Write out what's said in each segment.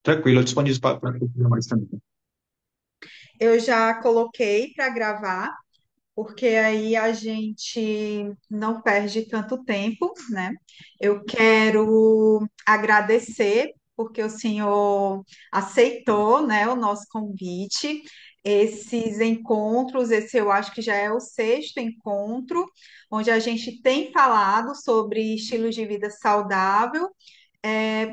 Tranquilo, eu disponível para mais também. Eu já coloquei para gravar, porque aí a gente não perde tanto tempo, né? Eu quero agradecer, porque o senhor aceitou, né, o nosso convite. Esses encontros, esse eu acho que já é o sexto encontro, onde a gente tem falado sobre estilo de vida saudável,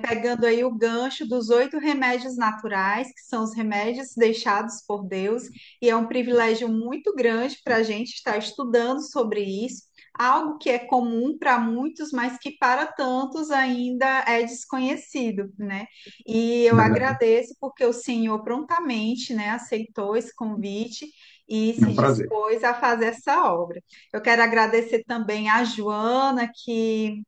pegando aí o gancho dos 8 remédios naturais, que são os remédios deixados por Deus, e é um privilégio muito grande para a gente estar estudando sobre isso, algo que é comum para muitos, mas que para tantos ainda é desconhecido, né? E eu Verdade. agradeço porque o Senhor prontamente, né, aceitou esse convite e É se um prazer. dispôs a fazer essa obra. Eu quero agradecer também a Joana, que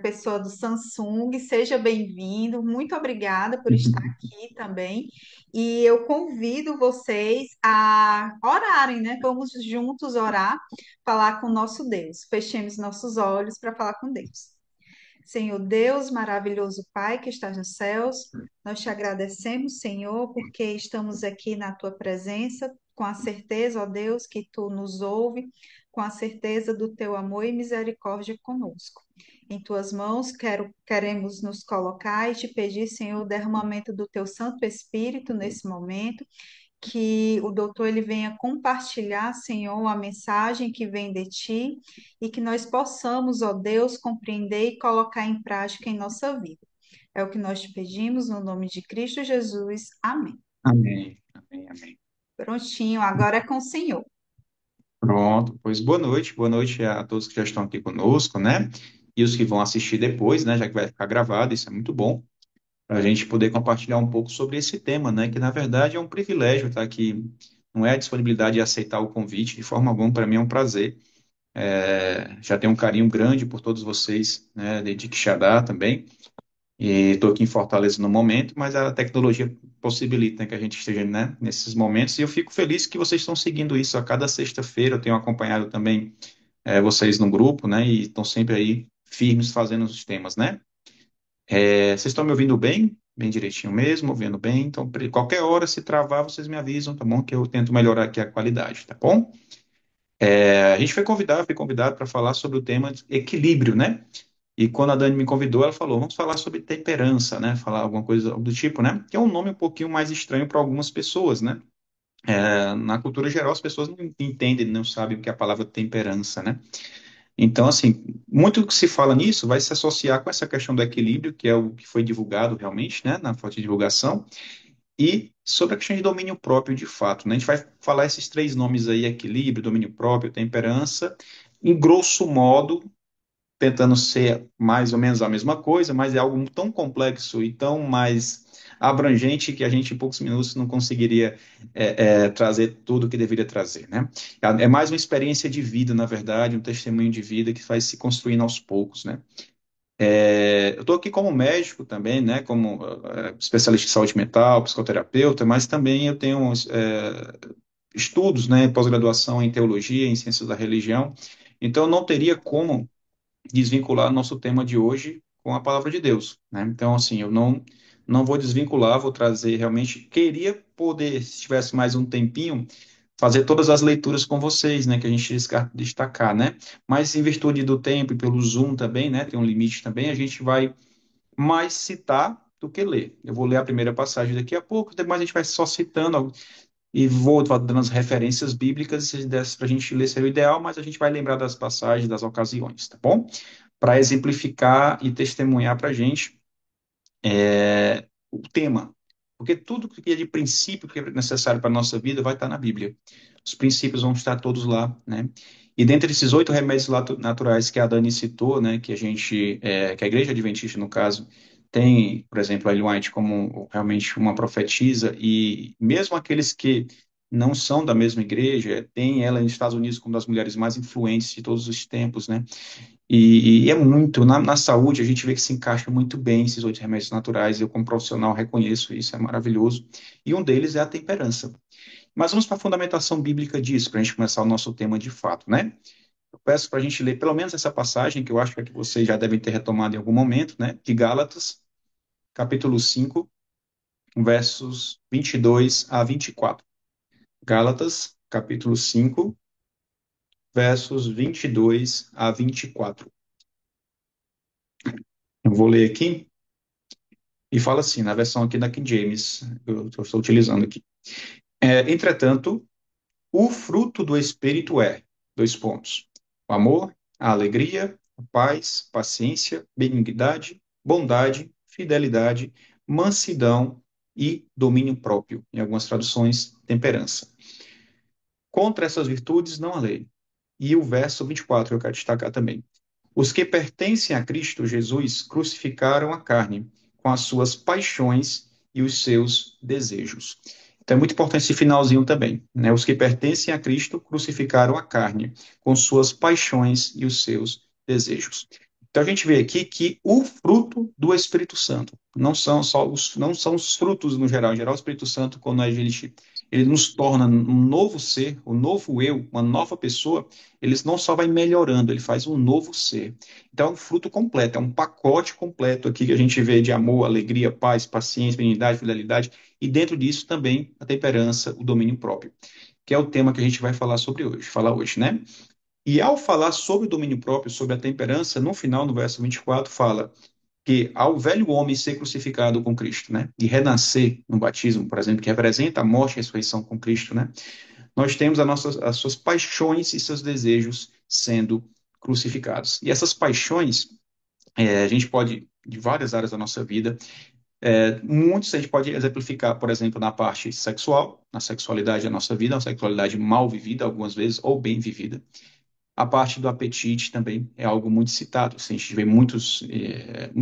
pessoa do Samsung, seja bem-vindo. Muito obrigada por estar aqui também. E eu convido vocês a orarem, né? Vamos juntos orar, falar com o nosso Deus. Fechemos nossos olhos para falar com Deus. Senhor Deus, maravilhoso Pai que estás nos céus, nós te agradecemos, Senhor, porque estamos aqui na tua presença, com a certeza, ó Deus, que tu nos ouve, com a certeza do teu amor e misericórdia conosco. Em tuas mãos queremos nos colocar e te pedir, Senhor, o derramamento do teu Santo Espírito nesse momento, que o doutor ele venha compartilhar, Senhor, a mensagem que vem de ti e que nós possamos, ó Deus, compreender e colocar em prática em nossa vida. É o que nós te pedimos no nome de Cristo Jesus. Amém. Amém, amém, amém. Prontinho, agora é com o Senhor. Pronto, pois boa noite a todos que já estão aqui conosco, né? E os que vão assistir depois, né? Já que vai ficar gravado, isso é muito bom, para a gente poder compartilhar um pouco sobre esse tema, né? Que na verdade é um privilégio estar aqui, não é a disponibilidade de aceitar o convite, de forma alguma, para mim é um prazer. Já tenho um carinho grande por todos vocês, né? De Quixadá também. E estou aqui em Fortaleza no momento, mas a tecnologia possibilita, né, que a gente esteja, né, nesses momentos. E eu fico feliz que vocês estão seguindo isso a cada sexta-feira. Eu tenho acompanhado também vocês no grupo, né? E estão sempre aí firmes fazendo os temas, né? Vocês estão me ouvindo bem? Bem direitinho mesmo, ouvindo bem. Então, qualquer hora, se travar, vocês me avisam, tá bom? Que eu tento melhorar aqui a qualidade, tá bom? A gente fui convidado para falar sobre o tema de equilíbrio, né? E quando a Dani me convidou, ela falou: vamos falar sobre temperança, né? Falar alguma coisa do tipo, né? Que é um nome um pouquinho mais estranho para algumas pessoas, né? Na cultura geral, as pessoas não entendem, não sabem o que é a palavra temperança, né? Então, assim, muito que se fala nisso vai se associar com essa questão do equilíbrio, que é o que foi divulgado realmente, né? Na foto de divulgação, e sobre a questão de domínio próprio de fato, né? A gente vai falar esses três nomes aí: equilíbrio, domínio próprio, temperança, em grosso modo tentando ser mais ou menos a mesma coisa, mas é algo tão complexo e tão mais abrangente que a gente em poucos minutos não conseguiria trazer tudo o que deveria trazer, né? É mais uma experiência de vida, na verdade, um testemunho de vida que vai se construindo aos poucos, né? Eu estou aqui como médico também, né? Como especialista em saúde mental, psicoterapeuta, mas também eu tenho estudos, né? Pós-graduação em teologia, em ciências da religião. Então, eu não teria como desvincular nosso tema de hoje com a palavra de Deus, né? Então, assim, eu não vou desvincular, vou trazer realmente. Queria poder, se tivesse mais um tempinho, fazer todas as leituras com vocês, né? Que a gente destacar, né? Mas em virtude do tempo e pelo Zoom também, né? Tem um limite também, a gente vai mais citar do que ler. Eu vou ler a primeira passagem daqui a pouco, depois a gente vai só citando e vou dando as referências bíblicas, se desse para a gente ler seria o ideal, mas a gente vai lembrar das passagens, das ocasiões, tá bom? Para exemplificar e testemunhar para a gente o tema. Porque tudo que é de princípio que é necessário para a nossa vida vai estar na Bíblia. Os princípios vão estar todos lá, né? E dentre esses 8 remédios naturais que a Dani citou, né, que a gente, que a Igreja Adventista, no caso, tem, por exemplo, a Ellen White como realmente uma profetisa, e mesmo aqueles que não são da mesma igreja, tem ela nos Estados Unidos como uma das mulheres mais influentes de todos os tempos, né? E é muito, na saúde, a gente vê que se encaixa muito bem esses 8 remédios naturais. Eu, como profissional, reconheço isso, é maravilhoso. E um deles é a temperança. Mas vamos para a fundamentação bíblica disso, para a gente começar o nosso tema de fato, né? Eu peço para a gente ler pelo menos essa passagem, que eu acho que é que vocês já devem ter retomado em algum momento, né? De Gálatas, capítulo 5, versos 22 a 24. Gálatas, capítulo 5, versos 22 a 24. Eu vou ler aqui e fala assim, na versão aqui da King James, eu estou utilizando aqui. Entretanto, o fruto do Espírito é, dois pontos, o amor, a alegria, a paz, paciência, benignidade, bondade, fidelidade, mansidão e domínio próprio. Em algumas traduções, temperança. Contra essas virtudes não há lei. E o verso 24 eu quero destacar também. Os que pertencem a Cristo Jesus crucificaram a carne com as suas paixões e os seus desejos. Então é muito importante esse finalzinho também, né? Os que pertencem a Cristo crucificaram a carne com suas paixões e os seus desejos. Então a gente vê aqui que o fruto do Espírito Santo não são os frutos no geral. Em geral, o Espírito Santo, quando a gente ele nos torna um novo ser, um novo eu, uma nova pessoa, ele não só vai melhorando, ele faz um novo ser. Então, é um fruto completo, é um pacote completo aqui que a gente vê de amor, alegria, paz, paciência, benignidade, fidelidade, e dentro disso também a temperança, o domínio próprio, que é o tema que a gente vai falar hoje, né? E ao falar sobre o domínio próprio, sobre a temperança, no final, no verso 24, fala que ao velho homem ser crucificado com Cristo, né? E renascer no batismo, por exemplo, que representa a morte e a ressurreição com Cristo, né? Nós temos as suas paixões e seus desejos sendo crucificados. E essas paixões, a gente pode, de várias áreas da nossa vida, muitos a gente pode exemplificar, por exemplo, na parte sexual, na sexualidade da nossa vida, uma sexualidade mal vivida algumas vezes, ou bem vivida. A parte do apetite também é algo muito citado. A gente vê muitos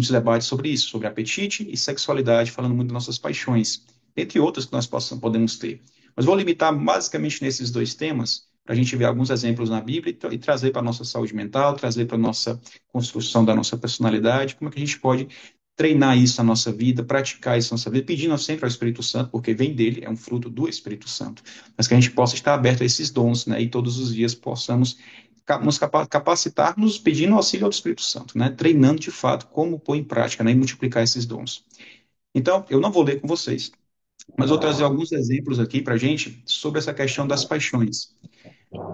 debates sobre isso, sobre apetite e sexualidade, falando muito das nossas paixões, entre outras que nós podemos ter. Mas vou limitar basicamente nesses dois temas, para a gente ver alguns exemplos na Bíblia e trazer para a nossa saúde mental, trazer para a nossa construção da nossa personalidade, como é que a gente pode treinar isso na nossa vida, praticar isso na nossa vida, pedindo sempre ao Espírito Santo, porque vem dele, é um fruto do Espírito Santo, mas que a gente possa estar aberto a esses dons, né, e todos os dias possamos nos capacitarmos pedindo auxílio ao Espírito Santo, né? Treinando de fato como pôr em prática, né? E multiplicar esses dons. Então, eu não vou ler com vocês, mas vou trazer alguns exemplos aqui para a gente sobre essa questão das paixões.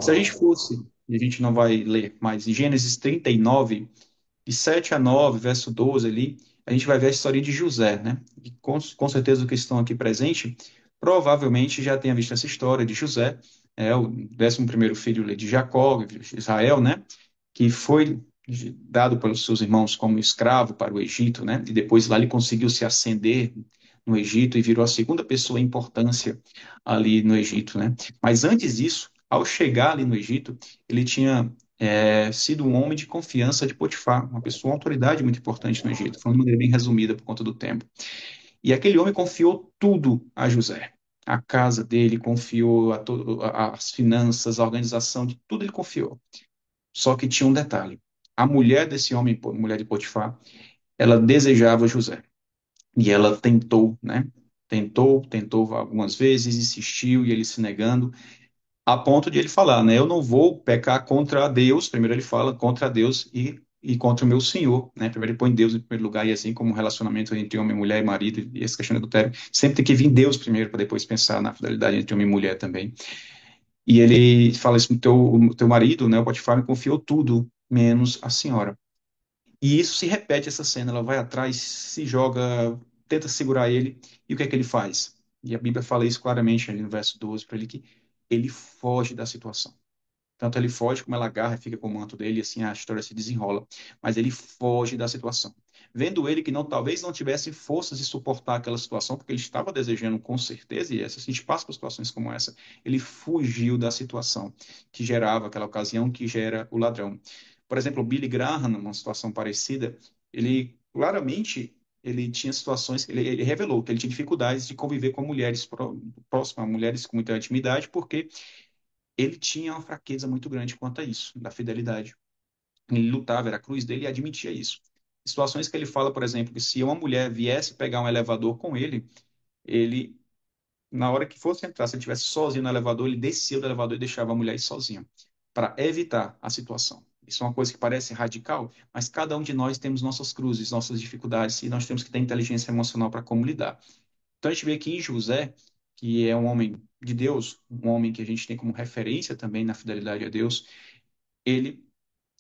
Se a gente fosse, e a gente não vai ler, mas em Gênesis 39, de 7 a 9, verso 12 ali, a gente vai ver a história de José, né? E com certeza os que estão aqui presentes provavelmente já tenha visto essa história de José, o 11º filho de Jacó, de Israel, né? Que foi dado pelos seus irmãos como escravo para o Egito, né? E depois lá ele conseguiu se ascender no Egito e virou a segunda pessoa em importância ali no Egito, né? Mas antes disso, ao chegar ali no Egito, ele tinha sido um homem de confiança de Potifar, uma pessoa, uma autoridade muito importante no Egito, falando de maneira bem resumida por conta do tempo. E aquele homem confiou tudo a José. A casa dele confiou, as finanças, a organização de tudo ele confiou. Só que tinha um detalhe. A mulher desse homem, mulher de Potifar, ela desejava José. E ela tentou, né? Tentou algumas vezes, insistiu e ele se negando, a ponto de ele falar, né? Eu não vou pecar contra Deus. Primeiro ele fala contra Deus e contra o meu Senhor, né? Primeiro ele põe Deus em primeiro lugar e assim como o relacionamento entre homem, mulher e marido e essa questão do adultério, sempre tem que vir Deus primeiro para depois pensar na fidelidade entre homem e mulher também. E ele fala isso, o teu marido, né? O Potifar me confiou tudo, menos a senhora. E isso se repete, essa cena. Ela vai atrás, se joga, tenta segurar ele. E o que é que ele faz? E a Bíblia fala isso claramente ali no verso 12 para ele que ele foge da situação. Tanto ele foge como ela agarra, fica com o manto dele, e assim a história se desenrola. Mas ele foge da situação. Vendo ele que talvez não tivesse forças de suportar aquela situação, porque ele estava desejando com certeza, e essa, a gente passa por situações como essa, ele fugiu da situação que gerava aquela ocasião, que gera o ladrão. Por exemplo, o Billy Graham, numa situação parecida, ele claramente ele tinha situações, ele revelou que ele tinha dificuldades de conviver com mulheres próximas, mulheres com muita intimidade, porque ele tinha uma fraqueza muito grande quanto a isso, da fidelidade. Ele lutava, era a cruz dele e admitia isso. Situações que ele fala, por exemplo, que se uma mulher viesse pegar um elevador com ele, na hora que fosse entrar, se ele estivesse sozinho no elevador, ele descia do elevador e deixava a mulher ir sozinha, para evitar a situação. Isso é uma coisa que parece radical, mas cada um de nós temos nossas cruzes, nossas dificuldades, e nós temos que ter inteligência emocional para como lidar. Então a gente vê aqui em José, que é um homem de Deus, um homem que a gente tem como referência também na fidelidade a Deus, ele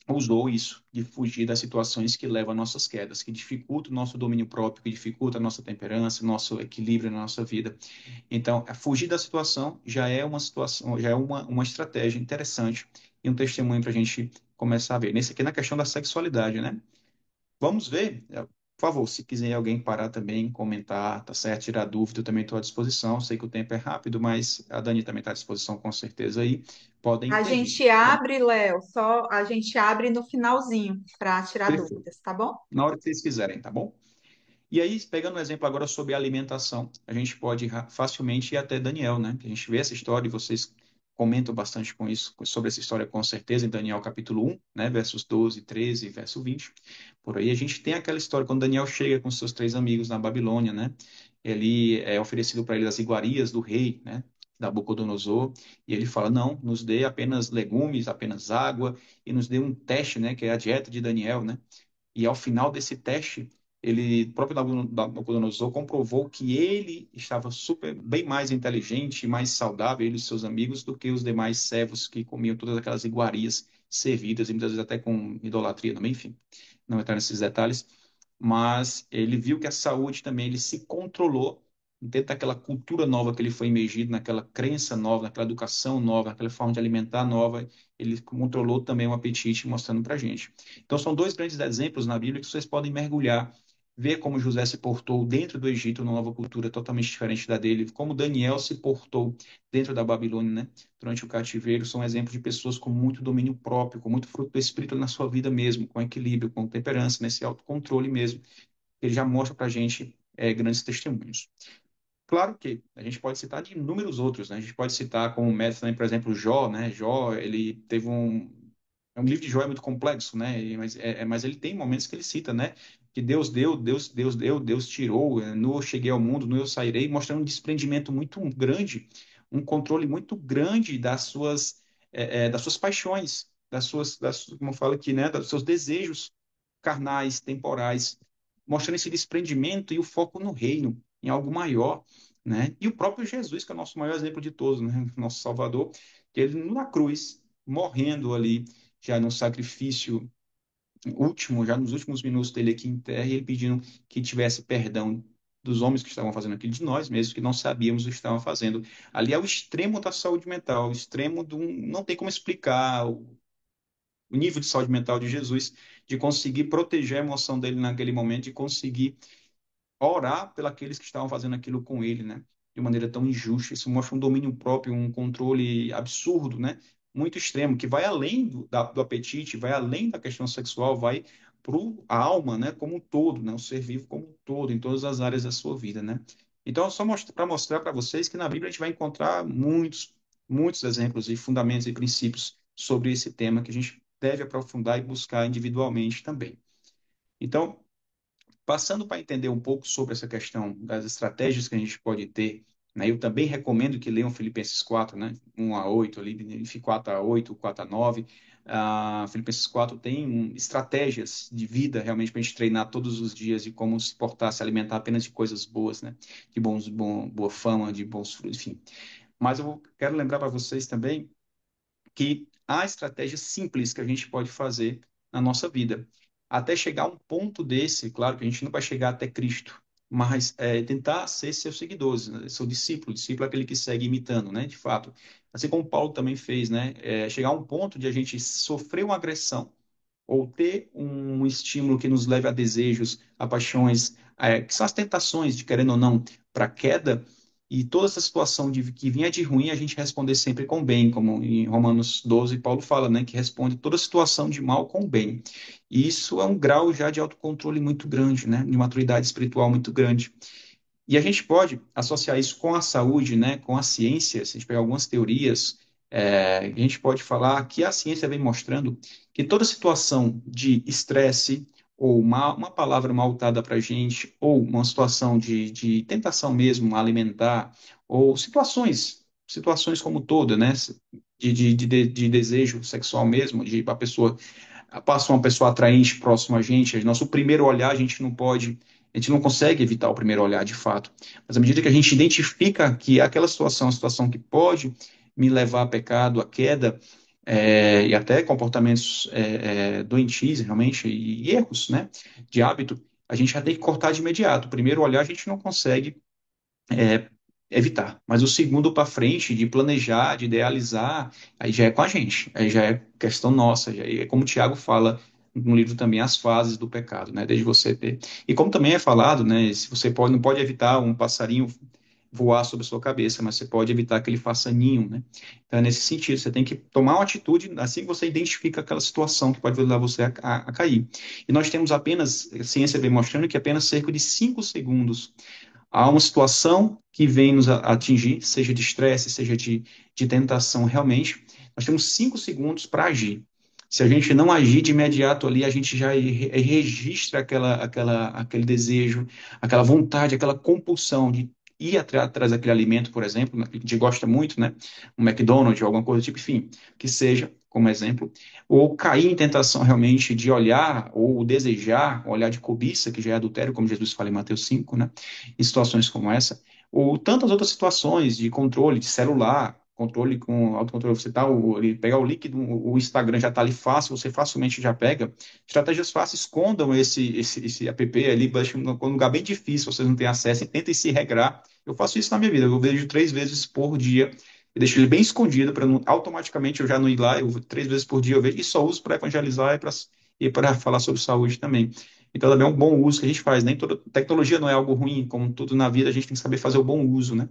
usou isso de fugir das situações que levam a nossas quedas, que dificultam o nosso domínio próprio, que dificultam a nossa temperança, nosso equilíbrio na nossa vida. Então, fugir da situação, já é uma estratégia interessante e um testemunho para a gente começar a ver. Nesse aqui na questão da sexualidade, né? Vamos ver. Por favor, se quiser alguém parar também, comentar, tá certo? Tirar dúvida, eu também estou à disposição. Sei que o tempo é rápido, mas a Dani também está à disposição com certeza aí. Podem A intervir, gente tá bom? abre, Léo, só a gente abre no finalzinho para tirar Perfeito. dúvidas, tá bom? Na hora que vocês quiserem, tá bom? E aí, pegando um exemplo agora sobre alimentação, a gente pode facilmente ir até Daniel, né? Que a gente vê essa história e vocês comentam bastante com isso, sobre essa história com certeza, em Daniel capítulo 1, né? Versos 12, 13, verso 20. Por aí a gente tem aquela história quando Daniel chega com seus três amigos na Babilônia, né? Ele é oferecido para ele as iguarias do rei, né? Nabucodonosor, e ele fala: não, nos dê apenas legumes, apenas água, e nos dê um teste, né? Que é a dieta de Daniel, né? E ao final desse teste, ele o próprio Nabucodonosor comprovou que ele estava super bem mais inteligente, mais saudável, ele e seus amigos, do que os demais servos que comiam todas aquelas iguarias servidas, e muitas vezes até com idolatria também, enfim, não entrar nesses detalhes. Mas ele viu que a saúde também, ele se controlou dentro daquela cultura nova que ele foi imergido, naquela crença nova, naquela educação nova, naquela forma de alimentar nova, ele controlou também o apetite, mostrando para a gente. Então, são dois grandes exemplos na Bíblia que vocês podem mergulhar, ver como José se portou dentro do Egito, numa nova cultura totalmente diferente da dele, como Daniel se portou dentro da Babilônia, né? Durante o cativeiro, são exemplos de pessoas com muito domínio próprio, com muito fruto do Espírito na sua vida mesmo, com equilíbrio, com temperança, nesse autocontrole mesmo. Ele já mostra para a gente grandes testemunhos. Claro que a gente pode citar de inúmeros outros, né? A gente pode citar como método também, por exemplo, Jó, né? Jó, ele teve um livro de Jó é muito complexo, né? Mas ele tem momentos que ele cita, né? Que Deus deu, Deus deu, Deus tirou, no eu cheguei ao mundo, no eu sairei, mostrando um desprendimento muito grande, um controle muito grande das suas paixões, como eu falo aqui, né? Dos seus desejos carnais, temporais, mostrando esse desprendimento e o foco no reino, em algo maior, né? E o próprio Jesus, que é o nosso maior exemplo de todos, né? Nosso Salvador, que ele na cruz, morrendo ali, já no sacrifício último, já nos últimos minutos dele aqui em terra, e ele pedindo que tivesse perdão dos homens que estavam fazendo aquilo, de nós mesmos, que não sabíamos o que estavam fazendo. Ali é o extremo da saúde mental, o extremo do... Não tem como explicar o nível de saúde mental de Jesus, de conseguir proteger a emoção dele naquele momento, de conseguir orar pelos que estavam fazendo aquilo com ele, né? De maneira tão injusta. Isso mostra um domínio próprio, um controle absurdo, né? Muito extremo, que vai além do apetite, vai além da questão sexual, vai para a alma, né? Como um todo, né? O ser vivo como um todo, em todas as áreas da sua vida, né? Então, só para mostrar para vocês que na Bíblia a gente vai encontrar muitos exemplos e fundamentos e princípios sobre esse tema que a gente deve aprofundar e buscar individualmente também. Então, passando para entender um pouco sobre essa questão das estratégias que a gente pode ter, né? Eu também recomendo que leiam Filipenses 4, né? 1 a 8 ali, enfim, 4 a 8, 4 a 9. Filipenses 4 tem estratégias de vida realmente para a gente treinar todos os dias de como se portar, se alimentar apenas de coisas boas, né? De boa fama, de bons frutos, enfim. Mas quero lembrar para vocês também que há estratégias simples que a gente pode fazer na nossa vida. Até chegar a um ponto desse, claro que a gente não vai chegar até Cristo, mas tentar ser seus seguidores, né? Seu discípulo. Discípulo é aquele que segue imitando, né? De fato. Assim como Paulo também fez, né? Chegar a um ponto de a gente sofrer uma agressão ou ter um estímulo que nos leve a desejos, a paixões, que são as tentações, de querendo ou não, para a queda, e toda essa situação que vinha de ruim, a gente responder sempre com bem, como em Romanos 12, Paulo fala, né, que responde toda situação de mal com bem. E isso é um grau já de autocontrole muito grande, né, de maturidade espiritual muito grande. E a gente pode associar isso com a saúde, né, com a ciência, se a gente pegar algumas teorias, a gente pode falar que a ciência vem mostrando que toda situação de estresse, ou uma palavra mal dada para a gente, ou uma situação de tentação mesmo alimentar, ou situações como toda, né, de desejo sexual mesmo, de a pessoa passa uma pessoa atraente próximo a gente, nosso primeiro olhar a gente não pode A gente não consegue evitar o primeiro olhar de fato. Mas à medida que a gente identifica que aquela situação é uma situação que pode me levar a pecado, a queda, e até comportamentos doentios, realmente, e erros, né, de hábito, a gente já tem que cortar de imediato. O primeiro olhar a gente não consegue é, evitar. Mas o segundo para frente, de planejar, de idealizar, aí já é com a gente, aí já é questão nossa, já é como o Tiago fala no livro também, as fases do pecado, né? Desde você ter. E como também é falado, né? Se você pode, não pode evitar um passarinho voar sobre a sua cabeça, mas você pode evitar que ele faça ninho, né? Então, é nesse sentido, você tem que tomar uma atitude assim que você identifica aquela situação que pode levar você a cair. E nós temos apenas, a ciência vem mostrando que apenas cerca de 5 segundos há uma situação que vem nos atingir, seja de estresse, seja de tentação realmente, nós temos 5 segundos para agir. Se a gente não agir de imediato ali, a gente já registra aquele desejo, aquela vontade, aquela compulsão de ir atrás daquele alimento, por exemplo, né, que a gente gosta muito, né? Um McDonald's, alguma coisa do tipo, enfim, que seja, como exemplo, ou cair em tentação realmente de olhar ou desejar, olhar de cobiça, que já é adultério, como Jesus fala em Mateus 5, né? Em situações como essa, ou tantas outras situações de controle de celular, controle com autocontrole, você tá, ele pegar o líquido, o Instagram já está ali fácil, você facilmente já pega. Estratégias fáceis, escondam esse app ali, deixem num lugar bem difícil, vocês não têm acesso, e tentem se regrar. Eu faço isso na minha vida, eu vejo 3 vezes por dia, eu deixo ele bem escondido para automaticamente eu já não ir lá, eu 3 vezes por dia eu vejo e só uso para evangelizar e para falar sobre saúde também. Então, também é um bom uso que a gente faz. Nem toda tecnologia não é algo ruim, como tudo na vida, a gente tem que saber fazer o bom uso, né?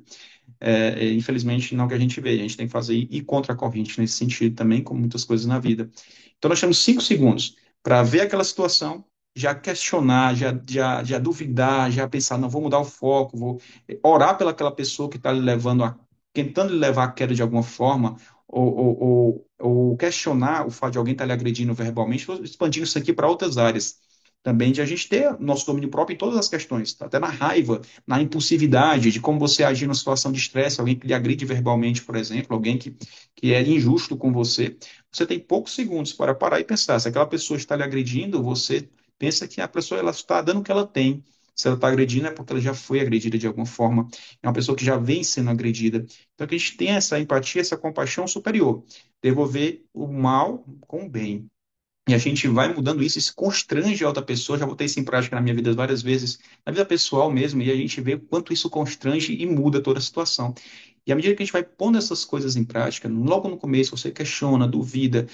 Infelizmente, não é o que a gente vê, a gente tem que fazer ir contra a corrente nesse sentido também, como muitas coisas na vida. Então, nós temos 5 segundos para ver aquela situação, já questionar, já duvidar, já pensar, não, vou mudar o foco, vou orar pelaquela pessoa que está lhe levando tentando lhe levar à queda de alguma forma, ou questionar o fato de alguém estar lhe agredindo verbalmente, estou expandindo isso aqui para outras áreas também de a gente ter nosso domínio próprio em todas as questões, tá? Até na raiva, na impulsividade, de como você agir numa situação de estresse, alguém que lhe agride verbalmente, por exemplo, alguém que é injusto com você, você tem poucos segundos para parar e pensar. Se aquela pessoa está lhe agredindo, você pensa que a pessoa ela está dando o que ela tem. Se ela está agredindo, é porque ela já foi agredida de alguma forma. É uma pessoa que já vem sendo agredida. Então, que a gente tem essa empatia, essa compaixão superior. Devolver o mal com o bem. E a gente vai mudando isso, isso constrange a outra pessoa. Já botei isso em prática na minha vida várias vezes, na vida pessoal mesmo, e a gente vê o quanto isso constrange e muda toda a situação. E à medida que a gente vai pondo essas coisas em prática, logo no começo você questiona, duvida,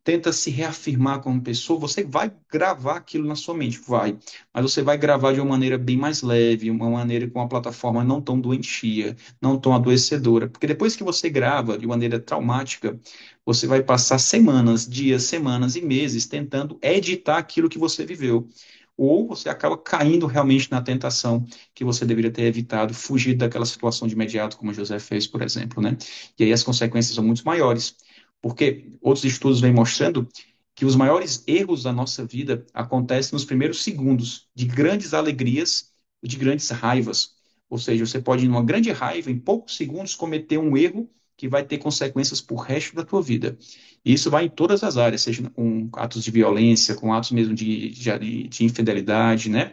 tenta se reafirmar como pessoa, você vai gravar aquilo na sua mente, vai. Mas você vai gravar de uma maneira bem mais leve, uma maneira com uma plataforma não tão doentia, não tão adoecedora. Porque depois que você grava de maneira traumática, você vai passar semanas, dias, semanas e meses tentando editar aquilo que você viveu. Ou você acaba caindo realmente na tentação que você deveria ter evitado, fugir daquela situação de imediato, como José fez, por exemplo, né? E aí as consequências são muito maiores. Porque outros estudos vêm mostrando que os maiores erros da nossa vida acontecem nos primeiros segundos de grandes alegrias e de grandes raivas. Ou seja, você pode, numa grande raiva, em poucos segundos, cometer um erro que vai ter consequências para o resto da tua vida. E isso vai em todas as áreas, seja com atos de violência, com atos mesmo de infidelidade, né?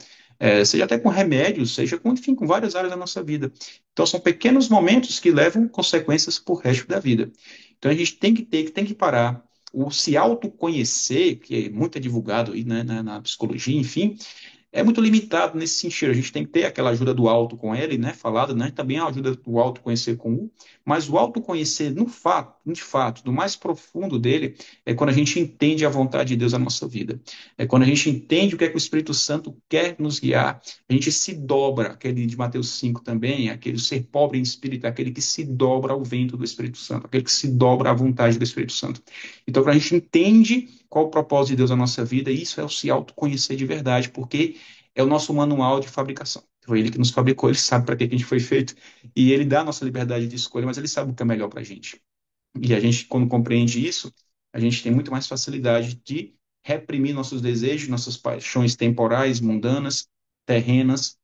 Seja até com remédios, seja com, enfim, com várias áreas da nossa vida. Então, são pequenos momentos que levam consequências para o resto da vida. Então, a gente tem que parar. O se autoconhecer, que é muito divulgado aí, né, na psicologia, enfim, é muito limitado nesse sentido. A gente tem que ter aquela ajuda do auto com ele, né, falada, né, também a ajuda do autoconhecer com o, mas o autoconhecer no fato, de fato, do mais profundo dele, é quando a gente entende a vontade de Deus na nossa vida. É quando a gente entende o que é que o Espírito Santo quer nos guiar. A gente se dobra, aquele de Mateus 5 também, aquele ser pobre em espírito, aquele que se dobra ao vento do Espírito Santo, aquele que se dobra à vontade do Espírito Santo. Então, quando a gente entende qual o propósito de Deus na nossa vida, isso é o se autoconhecer de verdade, porque é o nosso manual de fabricação. Foi ele que nos fabricou, ele sabe para que a gente foi feito, e ele dá a nossa liberdade de escolha, mas ele sabe o que é melhor para a gente. E a gente, quando compreende isso, a gente tem muito mais facilidade de reprimir nossos desejos, nossas paixões temporais, mundanas, terrenas,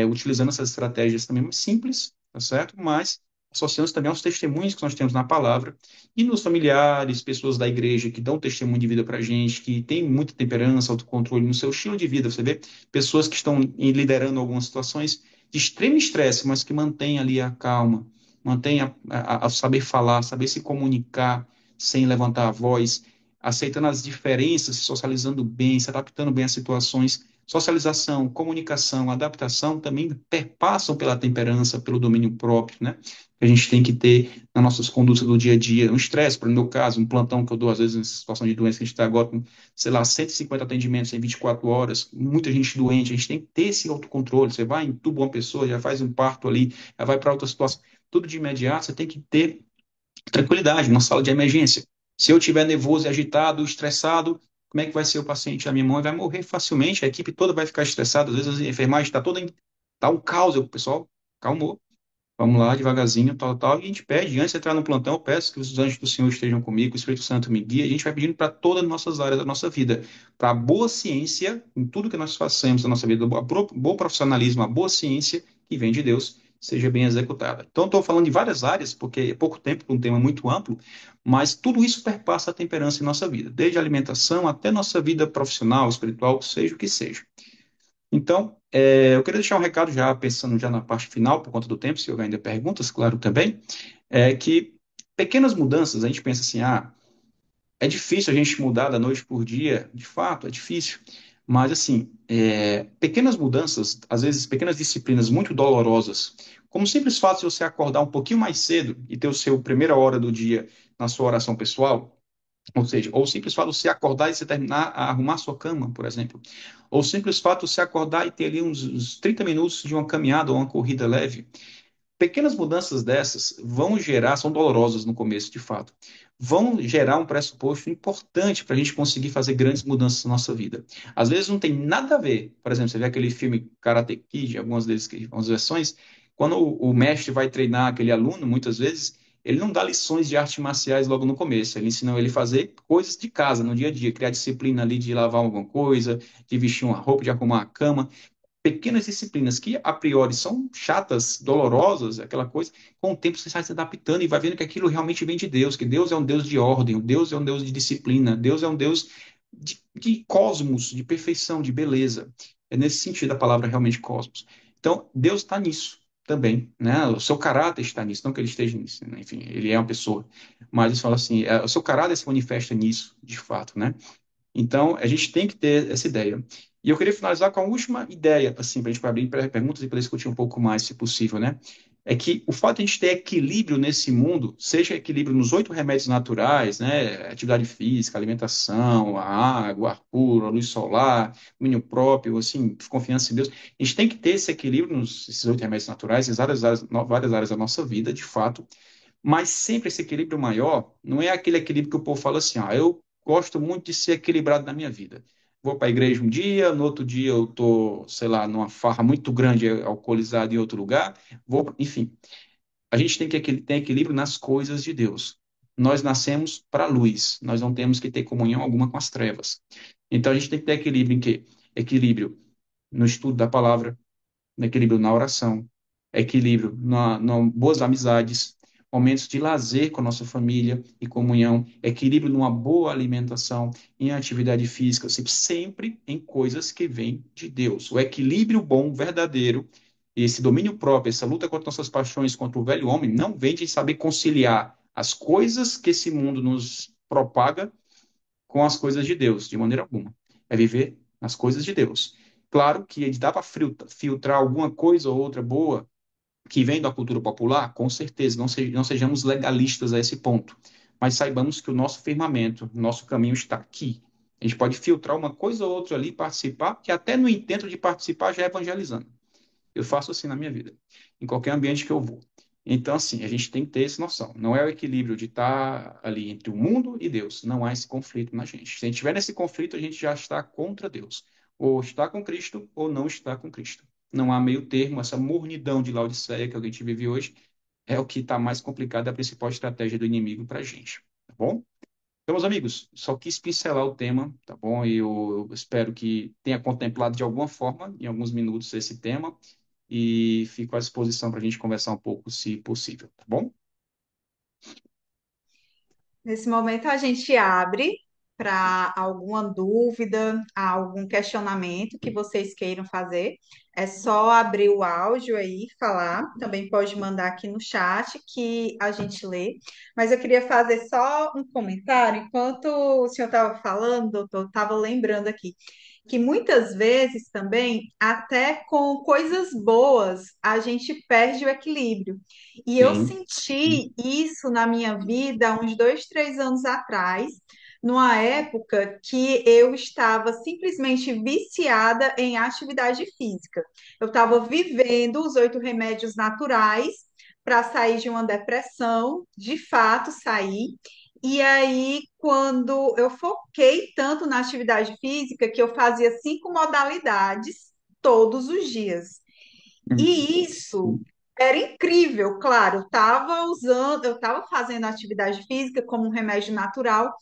utilizando essas estratégias também simples, tá certo? Mas associando também aos testemunhos que nós temos na palavra e nos familiares, pessoas da igreja que dão testemunho de vida para a gente, que tem muita temperança, autocontrole no seu estilo de vida. Você vê pessoas que estão liderando algumas situações de extremo estresse, mas que mantêm ali a calma, mantêm a saber falar, saber se comunicar sem levantar a voz, aceitando as diferenças, se socializando bem, se adaptando bem às situações. Socialização, comunicação, adaptação também perpassam pela temperança, pelo domínio próprio, né? Que a gente tem que ter nas nossas condutas do dia a dia. Um estresse, por no meu caso, um plantão que eu dou, às vezes, em situação de doença, que a gente está agora com, sei lá, 150 atendimentos em 24 horas, muita gente doente, a gente tem que ter esse autocontrole. Você vai, entuba uma pessoa, já faz um parto ali, já vai para outra situação, tudo de imediato, você tem que ter tranquilidade na sala de emergência. Se eu estiver nervoso, agitado, estressado, como é que vai ser o paciente na minha mão? Ele vai morrer facilmente, a equipe toda vai ficar estressada, às vezes a enfermagem está toda, tá um caos, o pessoal, calmou. Vamos lá, devagarzinho, tal, tal. E a gente pede, antes de entrar no plantão, eu peço que os anjos do Senhor estejam comigo, o Espírito Santo me guie. A gente vai pedindo para todas as nossas áreas da nossa vida, para a boa ciência, em tudo que nós façamos na nossa vida, bom profissionalismo, a boa ciência que vem de Deus, seja bem executada. Então, estou falando de várias áreas, porque é pouco tempo, um tema muito amplo, mas tudo isso perpassa a temperança em nossa vida, desde a alimentação até nossa vida profissional, espiritual, seja o que seja. Então, eu queria deixar um recado já, pensando já na parte final, por conta do tempo, se houver ainda perguntas, claro, também, é que pequenas mudanças, a gente pensa assim, é difícil a gente mudar da noite por dia, de fato, é difícil, mas assim, pequenas mudanças, às vezes pequenas disciplinas muito dolorosas, como o simples fato de você acordar um pouquinho mais cedo e ter o seu primeira hora do dia na sua oração pessoal, ou seja, ou o simples fato de você acordar e você terminar a arrumar sua cama, por exemplo. Ou o simples fato de você acordar e ter ali uns 30 minutos de uma caminhada ou uma corrida leve. Pequenas mudanças dessas vão gerar, são dolorosas no começo, de fato, vão gerar um pressuposto importante para a gente conseguir fazer grandes mudanças na nossa vida. Às vezes não tem nada a ver. Por exemplo, você vê aquele filme Karate Kid, algumas versões, quando o mestre vai treinar aquele aluno, muitas vezes, ele não dá lições de artes marciais logo no começo, ele ensina ele a fazer coisas de casa, no dia a dia, criar disciplina ali de lavar alguma coisa, de vestir uma roupa, de arrumar a cama, pequenas disciplinas que a priori são chatas, dolorosas, aquela coisa, com o tempo você vai se adaptando e vai vendo que aquilo realmente vem de Deus, que Deus é um Deus de ordem, Deus é um Deus de disciplina, Deus é um Deus de cosmos, de perfeição, de beleza. É nesse sentido a palavra realmente cosmos. Então, Deus está nisso também, né? O seu caráter está nisso, não que ele esteja nisso, né? Enfim, ele é uma pessoa, mas ele fala assim, o seu caráter se manifesta nisso, de fato, né? Então, a gente tem que ter essa ideia. E eu queria finalizar com a última ideia, assim, para a gente abrir para perguntas e para discutir um pouco mais, se possível, né? É que o fato de a gente ter equilíbrio nesse mundo, seja equilíbrio nos 8 remédios naturais, né? Atividade física, alimentação, a água, o ar puro, a luz solar, domínio próprio, assim, confiança em Deus. A gente tem que ter esse equilíbrio nesses 8 remédios naturais, em várias áreas da nossa vida, de fato, mas sempre esse equilíbrio maior não é aquele equilíbrio que o povo fala assim, eu gosto muito de ser equilibrado na minha vida. Vou para a igreja um dia, no outro dia eu tô, sei lá, numa farra muito grande, alcoolizado em outro lugar. Enfim, a gente tem que ter equilíbrio nas coisas de Deus. Nós nascemos para a luz, nós não temos que ter comunhão alguma com as trevas. Então a gente tem que ter equilíbrio em quê? Equilíbrio no estudo da palavra, equilíbrio na oração, equilíbrio na boas amizades, momentos de lazer com a nossa família e comunhão, equilíbrio numa boa alimentação, em atividade física, sempre em coisas que vêm de Deus. O equilíbrio bom, verdadeiro, esse domínio próprio, essa luta contra nossas paixões, contra o velho homem, não vem de saber conciliar as coisas que esse mundo nos propaga com as coisas de Deus, de maneira alguma. É viver nas coisas de Deus. Claro que dá para filtrar alguma coisa ou outra boa que vem da cultura popular, com certeza, não sejamos legalistas a esse ponto, mas saibamos que o nosso firmamento, o nosso caminho está aqui. A gente pode filtrar uma coisa ou outra ali, participar, que até no intento de participar já é evangelizando. Eu faço assim na minha vida, em qualquer ambiente que eu vou. Então, assim, a gente tem que ter essa noção. Não é o equilíbrio de estar ali entre o mundo e Deus. Não há esse conflito na gente. Se a gente tiver nesse conflito, a gente já está contra Deus. Ou está com Cristo, ou não está com Cristo. Não há meio termo. Essa mornidão de Laodiceia que a gente vive hoje é o que está mais complicado, é a principal estratégia do inimigo para a gente. Tá bom? Então, meus amigos, só quis pincelar o tema, tá bom? E eu espero que tenha contemplado de alguma forma, em alguns minutos, esse tema. e fico à disposição para a gente conversar um pouco, se possível, tá bom? Nesse momento, a gente abre para alguma dúvida, algum questionamento que vocês queiram fazer. É só abrir o áudio aí, falar. Também pode mandar aqui no chat que a gente lê. Mas eu queria fazer só um comentário. Enquanto o senhor estava falando, doutor, estava lembrando aqui que muitas vezes também, até com coisas boas, a gente perde o equilíbrio. E eu Sim. senti isso na minha vida há uns 2, 3 anos atrás, numa época que eu estava simplesmente viciada em atividade física. Eu estava vivendo os 8 remédios naturais para sair de uma depressão, de fato saí. E aí, quando eu foquei tanto na atividade física, que eu fazia 5 modalidades todos os dias. E isso era incrível, claro, eu estava fazendo atividade física como um remédio natural,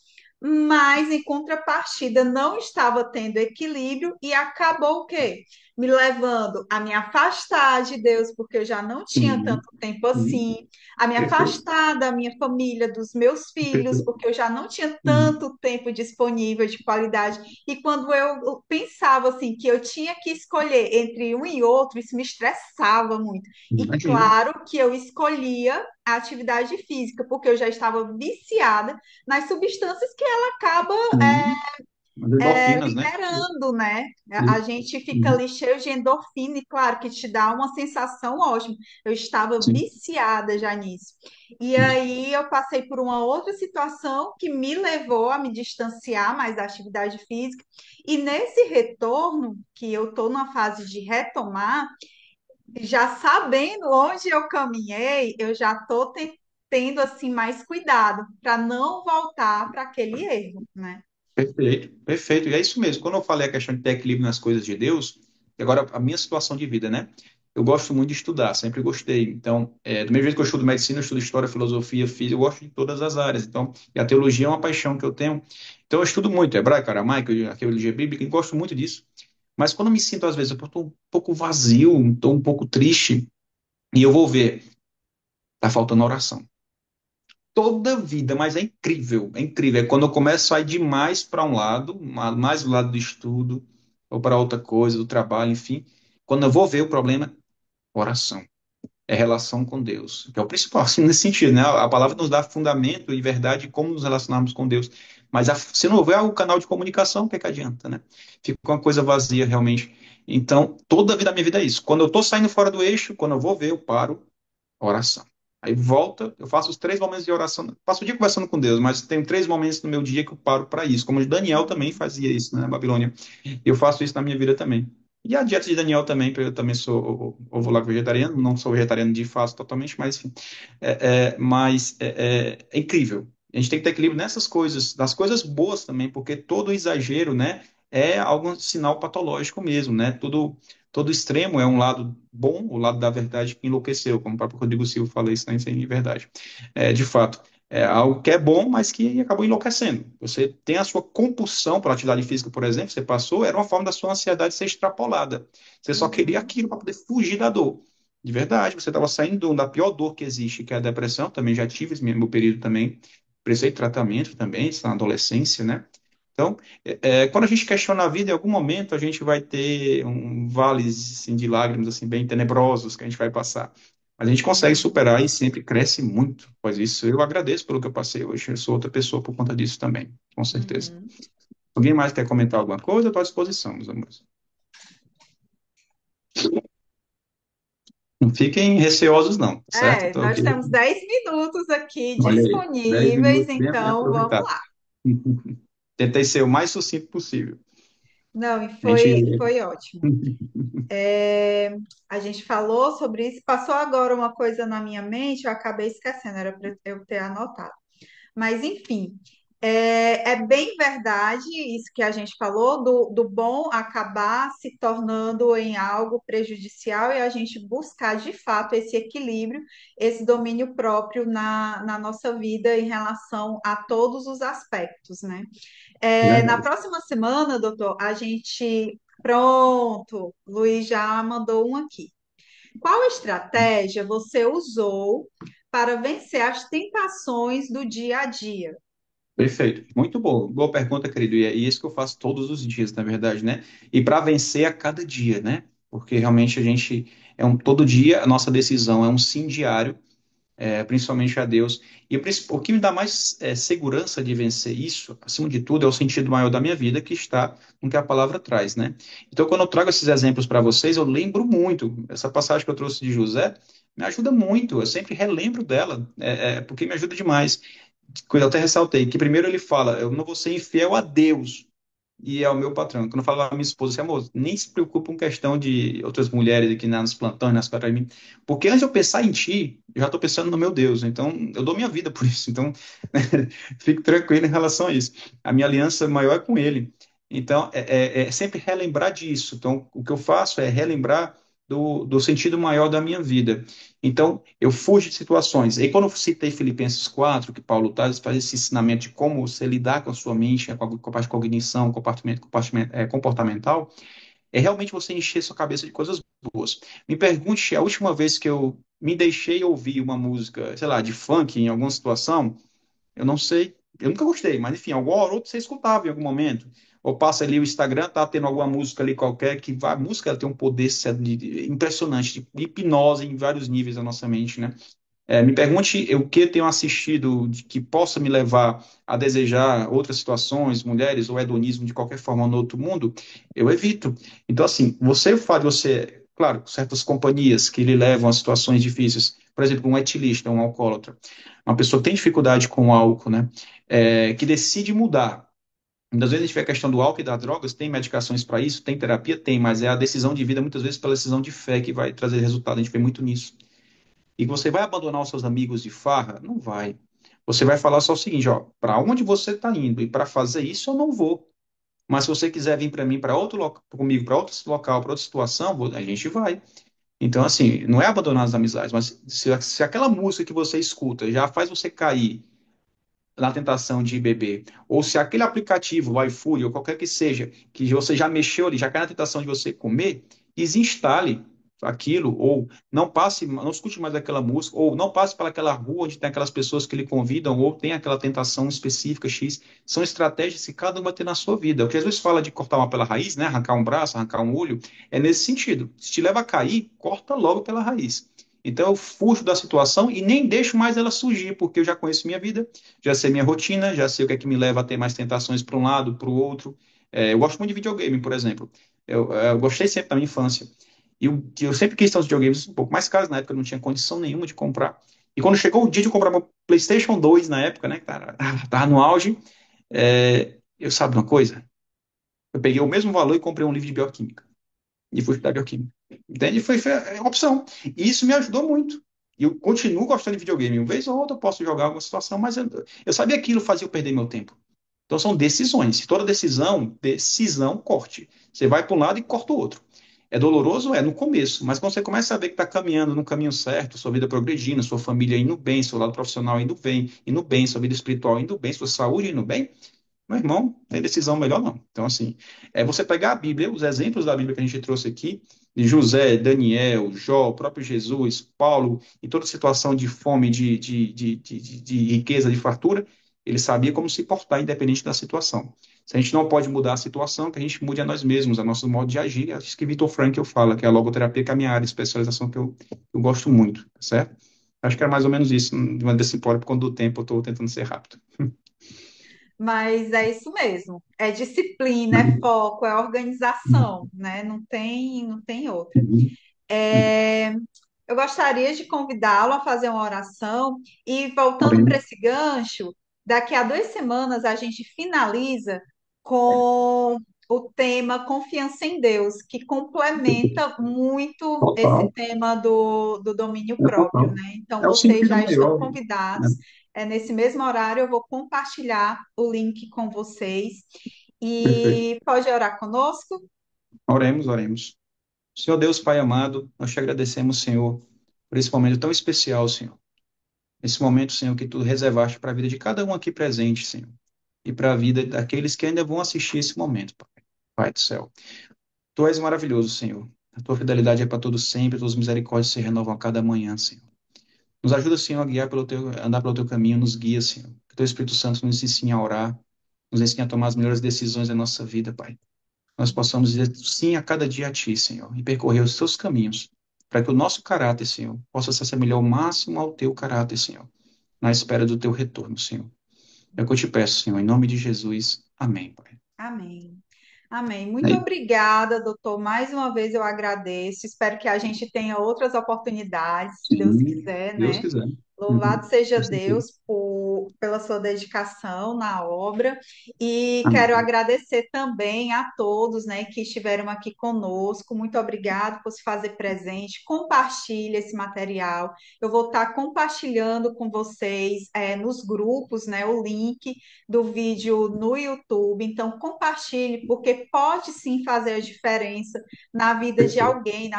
mas em contrapartida não estava tendo equilíbrio e acabou o quê? Me levando a me afastar de Deus, porque eu já não tinha tanto Sim. tempo Sim. assim, a me Perfeito. afastar da minha família, dos meus filhos, Perfeito. porque eu já não tinha Uhum. tanto tempo disponível de qualidade. E quando eu pensava assim que eu tinha que escolher entre um e outro, isso me estressava muito. E Imagino. claro que eu escolhia a atividade física, porque eu já estava viciada nas substâncias que ela acaba Sim. As endorfinas, né? liberando, né? A Sim. gente fica Uhum. ali cheio de endorfina, e claro que te dá uma sensação ótima. Eu estava Sim. viciada já nisso. E aí eu passei por uma outra situação que me levou a me distanciar mais da atividade física. E nesse retorno, que eu estou na fase de retomar, já sabendo onde eu caminhei, eu já estou tendo assim mais cuidado para não voltar para aquele erro, né? Perfeito, perfeito. E é isso mesmo. Quando eu falei a questão de ter equilíbrio nas coisas de Deus, e agora a minha situação de vida, né? Eu gosto muito de estudar, sempre gostei. Então, do mesmo jeito que eu estudo medicina, eu estudo história, filosofia, física, eu gosto de todas as áreas. Então, e a teologia é uma paixão que eu tenho. Então, eu estudo muito hebraico, aramaico, arqueologia bíblica, e gosto muito disso. Mas quando eu me sinto, às vezes, eu estou um pouco vazio, estou um pouco triste, e eu vou ver, tá faltando oração. Toda vida, mas é incrível, é incrível. É quando eu começo a ir demais para um lado, mais do lado do estudo, ou para outra coisa, do trabalho, enfim. Quando eu vou ver o problema, oração. É relação com Deus, que é o principal, assim, nesse sentido, né? A palavra nos dá fundamento e verdade de como nos relacionarmos com Deus. Mas se não houver o canal de comunicação, o que é que adianta, né? Fica uma coisa vazia, realmente. Então, toda a vida da minha vida é isso. Quando eu estou saindo fora do eixo, quando eu vou ver, eu paro, oração. Aí volta, eu faço os 3 momentos de oração. Passo o dia conversando com Deus, mas tem 3 momentos no meu dia que eu paro para isso. Como Daniel também fazia isso, né, na Babilônia. Eu faço isso na minha vida também. E a dieta de Daniel também, porque eu também sou ovo-lacto vegetariano, não sou vegetariano de fato totalmente, mas enfim. É incrível. A gente tem que ter equilíbrio nessas coisas, das coisas boas também, porque todo exagero, né, é algum sinal patológico mesmo, né? Todo extremo é um lado bom, o lado da verdade que enlouqueceu, como o próprio Rodrigo Silva fala isso, né, isso é verdade. De fato, é algo que é bom, mas que acabou enlouquecendo. Você tem a sua compulsão pela atividade física, por exemplo, você passou, era uma forma da sua ansiedade ser extrapolada. Você só queria Uhum, aquilo para poder fugir da dor. De verdade, você estava saindo da pior dor que existe, que é a depressão. Também já tive esse meu período também. Precisei de tratamento também, isso na adolescência, né? Então, quando a gente questiona a vida, em algum momento a gente vai ter vales assim, de lágrimas assim, bem tenebrosos que a gente vai passar. Mas a gente consegue uhum, superar e sempre cresce muito. Pois isso, eu agradeço pelo que eu passei hoje. Eu sou outra pessoa por conta disso também, com certeza. uhum. Alguém mais quer comentar alguma coisa? Eu estou à disposição, meus amores. Não fiquem receosos, não, tá certo? É, Então, nós temos 10 minutos aqui olha aí, 10 disponíveis, minutos bem então vamos aproveitados. lá. Tentei ser o mais sucinto possível. Não, e A gente. foi ótimo. É, a gente falou sobre isso, passou agora uma coisa na minha mente, eu acabei esquecendo, era para eu ter anotado. Mas, enfim, é bem verdade isso que a gente falou, do bom acabar se tornando em algo prejudicial e a gente buscar, de fato, esse equilíbrio, esse domínio próprio na nossa vida em relação a todos os aspectos, né? Na Verdade. próxima semana, doutor, a gente. Pronto, Luiz já mandou um aqui. Qual estratégia você usou para vencer as tentações do dia a dia? Perfeito, muito bom. Boa pergunta, querido. E é isso que eu faço todos os dias, na verdade, né? E para vencer a cada dia, né? Porque realmente a gente todo dia a nossa decisão é um sim diário, principalmente a Deus. E o que me dá mais segurança de vencer isso, acima de tudo, é o sentido maior da minha vida que está no que a palavra traz, né? Então, quando eu trago esses exemplos para vocês, eu lembro muito. Essa passagem que eu trouxe de José me ajuda muito. Eu sempre relembro dela, porque me ajuda demais. Eu até ressaltei que primeiro ele fala, eu não vou ser infiel a Deus e é o meu patrão. Quando eu falo a minha esposa, assim, amor, nem se preocupe com questão de outras mulheres aqui nos plantões, nas para mim, porque antes de eu pensar em ti, eu já estou pensando no meu Deus. Então, eu dou minha vida por isso. Então, fique tranquilo em relação a isso. A minha aliança maior é com ele. Então, é sempre relembrar disso. Então, o que eu faço é relembrar do sentido maior da minha vida. Então, eu fujo de situações. E quando eu citei Filipenses 4, que Paulo faz esse ensinamento de como você lidar com a sua mente, com a parte de cognição, comportamental, é realmente você encher sua cabeça de coisas boas. Me pergunte, a última vez que eu me deixei ouvir uma música, sei lá, de funk em alguma situação, eu não sei, eu nunca gostei, mas enfim, alguma hora ou outra você escutava em algum momento. Ou passa ali o Instagram, tá tendo alguma música ali qualquer, que a música ela tem um poder impressionante, de hipnose em vários níveis da nossa mente, né? Me pergunte o que eu tenho assistido que possa me levar a desejar outras situações, mulheres ou hedonismo de qualquer forma no outro mundo, eu evito. Então, assim, claro, certas companhias que lhe levam a situações difíceis, por exemplo, um etilista, um alcoólatra, uma pessoa que tem dificuldade com o álcool, né, que decide mudar. Muitas vezes a gente vê a questão do álcool e das drogas, tem medicações para isso, tem terapia, tem, mas é a decisão de vida, muitas vezes, pela decisão de fé que vai trazer resultado. A gente vê muito nisso. E você vai abandonar os seus amigos de farra? Não vai. Você vai falar só o seguinte, ó, para onde você está indo e para fazer isso eu não vou. Mas se você quiser vir para mim para outro comigo para outro local, para outra situação, a gente vai. Então assim, não é abandonar as amizades, mas se aquela música que você escuta já faz você cair na tentação de beber, ou se aquele aplicativo, o iFood ou qualquer que seja, que você já mexeu ali, já cai na tentação de você comer, desinstale aquilo, ou não passe, não escute mais aquela música, ou não passe para aquela rua onde tem aquelas pessoas que lhe convidam, ou tem aquela tentação específica X. São estratégias que cada uma tem na sua vida. O que às vezes fala de cortar uma pela raiz, né? Arrancar um braço, arrancar um olho, é nesse sentido. Se te leva a cair, corta logo pela raiz. Então eu fujo da situação e nem deixo mais ela surgir, porque eu já conheço minha vida, já sei minha rotina, já sei o que é que me leva a ter mais tentações para um lado, para o outro. Eu gosto muito de videogame, por exemplo. Eu gostei sempre da minha infância. E eu sempre quis ter uns videogames um pouco mais caros, na época eu não tinha condição nenhuma de comprar. E quando chegou o dia de eu comprar meu PlayStation 2 na época, né, cara, tava no auge, eu sabe uma coisa? Eu peguei o mesmo valor e comprei um livro de bioquímica e fui estudar bioquímica. Entende? Foi uma opção. E isso me ajudou muito. E eu continuo gostando de videogame. Uma vez ou outra eu posso jogar alguma situação, mas eu sabia que aquilo fazia eu perder meu tempo. Então são decisões. Toda decisão, corte. Você vai para um lado e corta o outro. É doloroso? É no começo, mas quando você começa a ver que está caminhando no caminho certo, sua vida progredindo, sua família indo bem, seu lado profissional indo bem, sua vida espiritual indo bem, sua saúde indo bem, meu irmão, não tem decisão melhor não. Então, assim, é você pegar a Bíblia, os exemplos da Bíblia que a gente trouxe aqui, de José, Daniel, Jó, o próprio Jesus, Paulo, em toda situação de fome, de riqueza, de fartura, ele sabia como se portar independente da situação. Se a gente não pode mudar a situação, que a gente mude a nós mesmos, a nosso modo de agir. É isso que Vitor Frankl fala, que é a logoterapia, que é a minha área de especialização que eu gosto muito, tá certo? Acho que era mais ou menos isso, de maneira simbólica, por conta do tempo eu estou tentando ser rápido. Mas é isso mesmo. É disciplina, é foco, é organização, né? Não tem outra. É, eu gostaria de convidá-lo a fazer uma oração e voltando para Oremos. esse gancho, daqui a 2 semanas a gente finaliza com o tema Confiança em Deus, que complementa muito esse Total, tema do domínio próprio, total. né? Então É o vocês sentido já estão maior, né? convidados. Nesse mesmo horário eu vou compartilhar o link com vocês Perfeito. e pode orar conosco? Oremos, oremos. Senhor Deus, Pai amado, nós te agradecemos, Senhor, por esse momento tão especial, Senhor. Esse momento, Senhor, que tu reservaste para a vida de cada um aqui presente, Senhor. E para a vida daqueles que ainda vão assistir esse momento, Pai. Pai do céu. Tu és maravilhoso, Senhor. A tua fidelidade é para todo sempre, as tuas misericórdias se renovam a cada manhã, Senhor. Nos ajuda, Senhor, a guiar pelo teu, a andar pelo teu caminho, nos guia, Senhor. Que o teu Espírito Santo nos ensine a orar, nos ensine a tomar as melhores decisões da nossa vida, Pai. Nós possamos dizer sim a cada dia a Ti, Senhor, e percorrer os Teus caminhos, para que o nosso caráter, Senhor, possa se assemelhar ao máximo ao Teu caráter, Senhor, na espera do Teu retorno, Senhor. É o que eu te peço, Senhor, em nome de Jesus. Amém, Pai. Amém. Amém. Muito Aí, obrigada, doutor. Mais uma vez eu agradeço. Espero que a gente tenha outras oportunidades, se Deus sim, quiser, Deus né? quiser. Louvado Uhum, seja com certeza. Deus pela sua dedicação na obra e quero Amém. agradecer também a todos, né, que estiveram aqui conosco. Muito obrigado por se fazer presente. Compartilhe esse material. Eu vou estar compartilhando com vocês nos grupos, né, o link do vídeo no YouTube. Então compartilhe, porque pode sim fazer a diferença Perfeito. na vida de Com alguém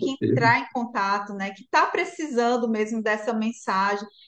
que certeza. entrar em contato, né, que está precisando mesmo dessa mensagem,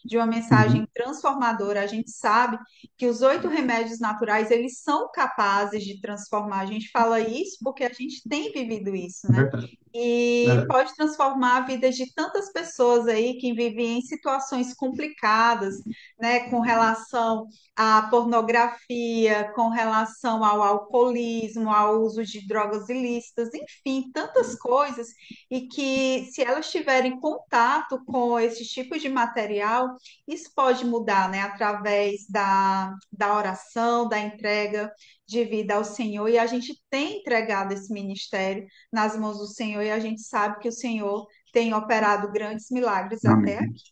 de uma mensagem Uhum, transformadora. A gente sabe que os 8 remédios naturais, eles são capazes de transformar. A gente fala isso porque a gente tem vivido isso, né? verdade, E verdade. pode transformar a vida de tantas pessoas aí que vivem em situações complicadas, né, com relação à pornografia, com relação ao alcoolismo, ao uso de drogas ilícitas, enfim, tantas coisas, e que se elas tiverem contato com esse tipo de material, isso pode mudar, né, através da oração, da entrega de vida ao Senhor, e a gente tem entregado esse ministério nas mãos do Senhor e a gente sabe que o Senhor tem operado grandes milagres até Amém. aqui.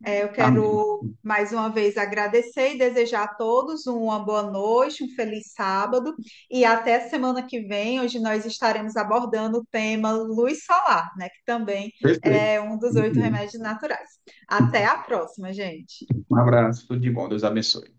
Eu Amém. quero mais uma vez agradecer e desejar a todos uma boa noite, um feliz sábado e até semana que vem, onde nós estaremos abordando o tema luz solar, né, que também Perfeito. é um dos Muito oito bem. remédios naturais. Até a próxima, gente. Um abraço, tudo de bom. Deus abençoe.